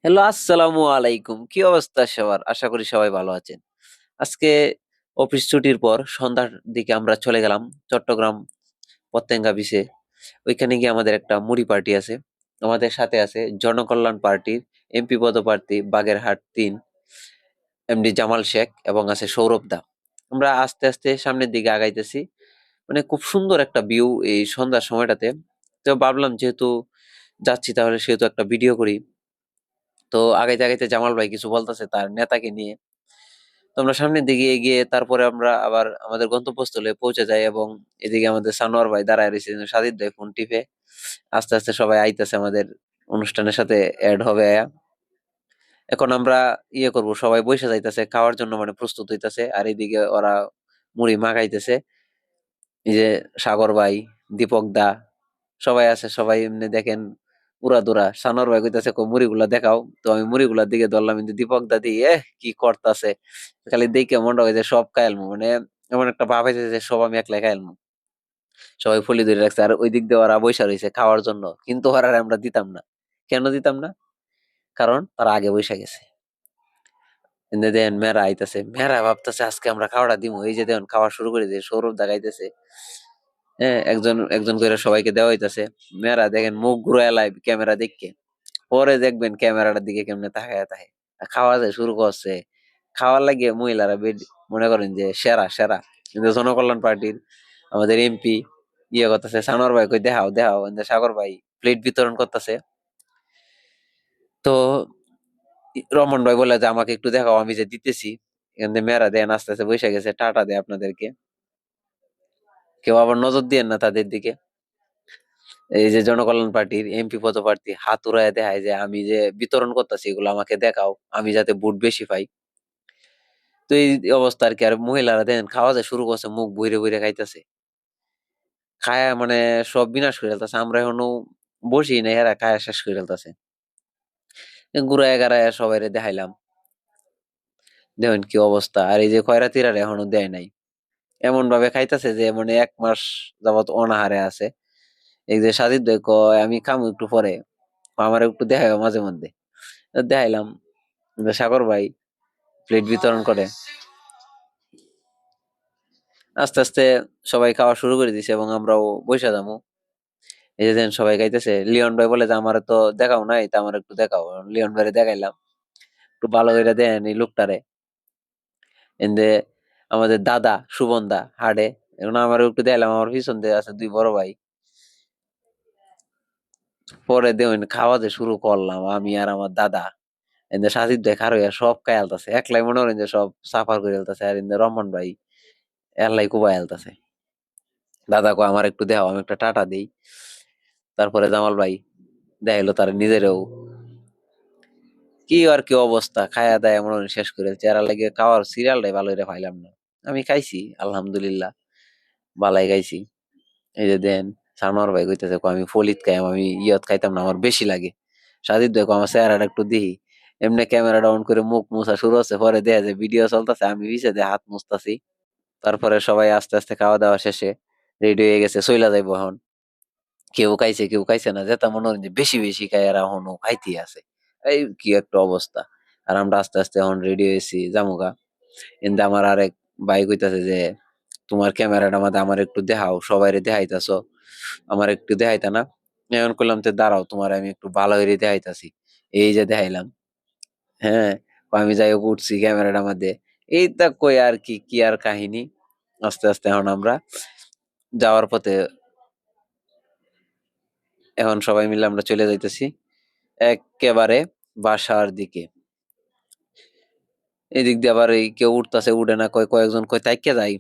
Hello, আসসালামু আলাইকুম। কি অবস্থা সবার? আশা করি সবাই ভালো আছেন। আজকে অফিস ছুটির পর সন্ধ্যার দিকে আমরা চলে গেলাম চট্টগ্রাম পতেঙ্গা বিচে। ওইখানে গিয়ে আমাদের একটা মুড়ি পার্টি আছে। আমাদের সাথে আছে জনকল্যাণ পার্টির এমপি পদপ্রার্থী বাগেরহাট ৩ এমডি জামাল শেখ এবং আছে সৌরভ দা। আমরা আস্তে, আস্তে সামনের দিকে আগাইতেছি। মানে খুব সুন্দর একটা ভিউ এই সন্ধ্যার সময়টাতে। তো ভাবলাম যেহেতু যাচ্ছি তাহলে সেহেতু একটা ভিডিও করি। তো আগাইতে, আগাইতে জামাল ভাই কিছু বলতেছে তার নেতাকে নিয়ে। তো আমরা সামনের দিকে এগিয়ে তারপরে আমরা আবার আমাদের গন্তব্যস্থলে পৌঁছে যাই এবং এদিকে আমাদের সানোয়ার ভাই দাঁড়ায় রয়েছে, সাজিদ ভাই ফোন টিপে। আস্তে আস্তে সবাই আইতেছে আমাদের অনুষ্ঠানের সাথে অ্যাড হবে। এখন আমরা করব, সবাই বসে যাইতেছে খাওয়ার জন্য, মানে প্রস্তুত হইতেছে। আর এইদিকে ওরা মুড়ি মাখাইতেছে। এই যে সাগর ভাই, দীপক দা সবাই আছে, সবাই এমনি দেখেন উড়াদুরা। সানোয়ার ভাই কইতাছে মুড়িগুলা দেখাও, তো আমি মুড়িগুলার দিকে ধরলাম, কিন্তু দীপক দা দিয়ে কি করতাছে খালি দেখে মনটা হয়েছে সব খাইলমু, মানে এমন একটা ভাব হয়েছে যে সব আমি একলাই খাইলমু। সবাই ফুলি ধরে রাখছে আর ওই দিক দিয়ে ওরা বৈশা রয়েছে খাওয়ার জন্য, কিন্তু ওরা আমরা দিতাম না। কেন দিতাম না? কারণ তারা আগে বৈশা গেছে। এনে দেন মেয়েরা আইতাছে, মেয়েরা ভাবতেছে আজকে আমরা খাওয়াটা দিব। এই যে দেখুন খাওয়া শুরু করে দিয়ে সৌরভ দেখাইতেছে। হ্যাঁ, একজন একজন করে সবাইকে দেওয়া হইতাছে। মেয়েরা দেখেন মুখ ঘুরায় লাইভ ক্যামেরা দেখে, পরে দেখবেন ক্যামেরাটার দিকে কেমনে তাকায় তাকায় খাওয়া যায় শুরু করছে। খাওয়ার লাগিয়ে মহিলারা মনে করেন যে সেরা সেরা। কিন্তু জনকল্যাণ পার্টির আমাদের এমপি করতেছে, সানোয়ার ভাই কই দেখাও দেখাও, কিন্তু সাগর ভাই প্লেট বিতরণ করতেছে। তো রমন ভাই বলে যে আমাকে একটু দেখাও, আমি যে দিতেছি। এখান থেকে মেয়েরা দেন আস্তে আস্তে বসে গেছে, টাটা দেয় আপনাদেরকে। কেউ আবার নজর দিয়েন না তাদের দিকে। এই যে জনকল্যাণ পার্টির এমপি পদপ্রার্থী হাত উড়ায় দেখায় যে আমি যে বিতরণ করতেছি এগুলো আমাকে দেখাও, আমি যাতে ভোট বেশি পাই। তো এই অবস্থা আর কি। আর মহিলারা দেখেন খাওয়া যায় শুরু করছে, মুখ বইরে বইরে খাইতেছে। খায়া মানে সব বিনাশ করে ফেলতেছে। আমরা এখনো বসি না, এরা খায়া শেষ করে ফেলতেছে। ঘুরায় গাড়ায় সবাইরে দেখাইলাম, দেখেন কি অবস্থা। আর এই যে খয়রাতিরা এখনো দেয় নাই, এমন ভাবে খাইতেছে যে মানে ১ মাস যাবত অনাহারে আছে। এই যে সাজিদ ভাই কয় আমি খামু একটু পরে, আমার একটু দেখায় মাঝে মধ্যে। দেখাইলাম। কিন্তু সাগর ভাই প্লেট বিতরণ করে। আস্তে আস্তে সবাই খাওয়া শুরু করে দিছে এবং আমরাও বইসা যাবো। এই যে দেখেন সবাই খাইতেছে। লিওন ভাই বলে যে আমার তো দেখাও নাই, তা আমার একটু দেখাও। লিওন ভাইরে দেখাইলাম, একটু ভালো করে দেন এই লোকটারে। এন্দে আমাদের দাদা সুবন দা হাডে, এখন আমার একটু দেখাইলাম। আমার পিছন দিয়ে আছে ২ বড় ভাই। পরে দেখুন খাওয়া যে শুরু করলাম আমি আর আমার দাদা। এন্দে সাজিদ ভাই খার হইয়া সব খাই আলতাছে, একলাই মনে করেন যে সব সাফার করে আলতাছে। আর এন্দে রহমান ভাই এল্লাই কুবাই আলতাছে। দাদা কয় আমার একটু দেখাও, আমি একটা টাটা দেই। তারপরে জামাল ভাই দেখাইলো তার নিজেরও। কি আর কি অবস্থা, খায়া দায়া মনে হয় শেষ করে চেহারা লাগে। খাওয়ার সিরিয়ালটাই ভালো করে পাইলাম না। আমি খাইছি আলহামদুলিল্লাহ, বালাই খাইছি। এই যে দেন সানোয়ার ভাই কইতেছে আমি ফলিত খাই, আমি ইয়ত খাইতাম না, আমার বেশি লাগে। সাজিদ ভাই আমার চেহারাটা একটু দিহি। এমনি ক্যামেরাটা অন করে মুখ মুছা শুরু হচ্ছে, পরে দেখা যায় ভিডিও চলতেছে, আমি পিছে দিয়ে হাত মুছতাছি। তারপরে সবাই আস্তে আস্তে খাওয়া দাওয়া শেষে রেডি হয়ে গেছে, চইলা যাইবো এখন। কেউ খাইছে কেউ খাইছে না, যেটা মনে হয় যে বেশি বেশি খায় আর এখনো খাইতেই আছে। এই কি একটা অবস্থা। আর আমরা আস্তে আস্তে এখন রেডি হয়েছি জামুগা। কিন্তু আমার আরেক ভাই কইতাছে যে তোমার ক্যামেরাটা মধ্যে আমার একটু দেখাও, সবাই দেখাইতাছো, আমার একটু দেখাইতা না? এমন করলাম তো দাঁড়াও, তোমার আমি একটু ভালো করে দেখাইতাছি। এই যে দেখাইলাম। হ্যাঁ, আমি যাই হোক উঠছি ক্যামেরাটা মধ্যে। এই তা কই আর কি কি আর কাহিনী। আস্তে আস্তে এখন আমরা যাওয়ার পথে, এখন সবাই মিলে আমরা চলে যাইতেছি এক্কেবারে বাসার দিকে। এদিক দিয়ে আবার এই কেউ উঠতাছে, উঠে না, কয়েকজন কয় তাইক্কা যাই।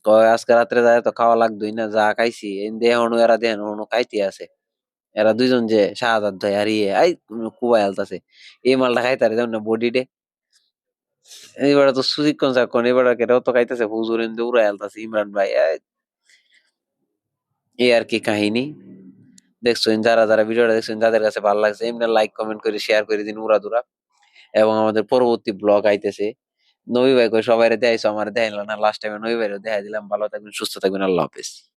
কয় আজকে রাত্রে যায় তো খাওয়া লাগতোই না, যা খাইছি এখনো এরা দেন এখনো খাইতে আছে। এরা দুইজন যে শাহাদাত ভাই আর কুবাই আলতাছে এই মালটা খাইতারে যেমন না বডি ডে। এইবার তো সুচিকন চাকন এবার কেটাও তো খাইতেছে, হুজুর এনে উড়াই আলতাছে ইমরান ভাই। এই আর কি কাহিনী। দেখছেন যারা যারা ভিডিওটা দেখছেন, যাদের কাছে ভালো লাগছে এমনি লাইক কমেন্ট করে শেয়ার করে দিন উড়াদুরা। এবং আমাদের পরবর্তী ব্লগ আইতেছে। নবী ভাই কই সবাইরে দেখাইছো, আমার দেখাইলো না। লাস্ট টাইমে নবী ভাইরে দেখাই দিলাম। ভালো থাকবেন, সুস্থ থাকবেন, আল্লাহ হাফেজ।